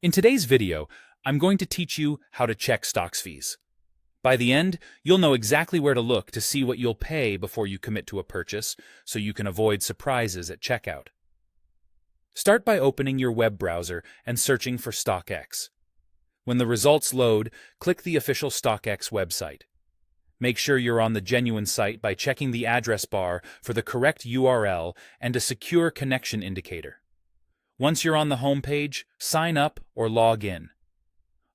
In today's video, I'm going to teach you how to check Stockx fees. By the end, you'll know exactly where to look to see what you'll pay before you commit to a purchase, so you can avoid surprises at checkout. Start by opening your web browser and searching for Stockx. When the results load, click the official Stockx website. Make sure you're on the genuine site by checking the address bar for the correct URL and a secure connection indicator. Once you're on the home page, sign up or log in.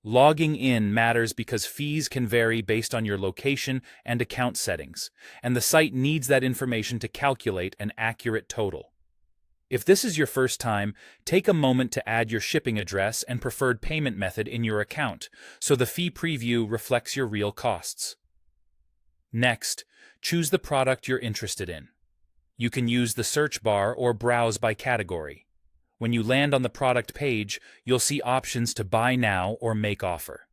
Logging in matters because fees can vary based on your location and account settings, and the site needs that information to calculate an accurate total. If this is your first time, take a moment to add your shipping address and preferred payment method in your account, so the fee preview reflects your real costs. Next, choose the product you're interested in. You can use the search bar or browse by category. When you land on the product page, you'll see options to buy now or make offer.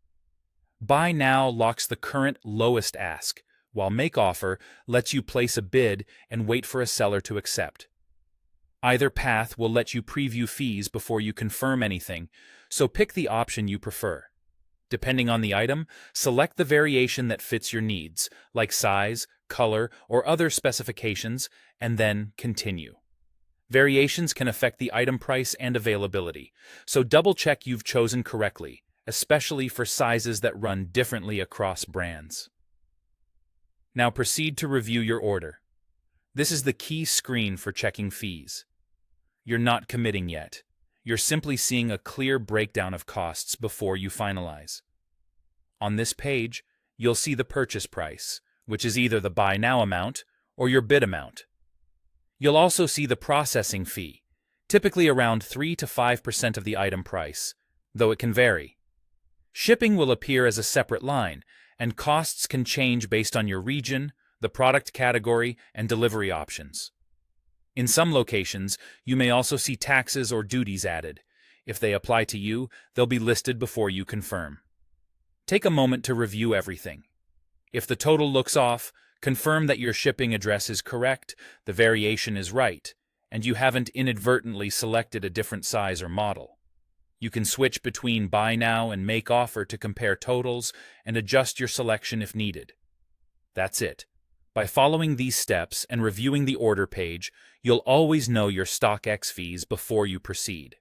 Buy now locks the current lowest ask, while make offer lets you place a bid and wait for a seller to accept. Either path will let you preview fees before you confirm anything, so pick the option you prefer. Depending on the item, select the variation that fits your needs, like size, color, or other specifications, and then continue. Variations can affect the item price and availability, so double-check you've chosen correctly, especially for sizes that run differently across brands. Now proceed to review your order. This is the key screen for checking fees. You're not committing yet. You're simply seeing a clear breakdown of costs before you finalize. On this page, you'll see the purchase price, which is either the buy now amount or your bid amount. You'll also see the processing fee, typically around 3 to 5% of the item price, though it can vary. Shipping will appear as a separate line, and costs can change based on your region, the product category, and delivery options. In some locations, you may also see taxes or duties added. If they apply to you, they'll be listed before you confirm. Take a moment to review everything. If the total looks off, confirm that your shipping address is correct, the variation is right, and you haven't inadvertently selected a different size or model. You can switch between buy now and make offer to compare totals and adjust your selection if needed. That's it. By following these steps and reviewing the order page, you'll always know your Stockx fees before you proceed.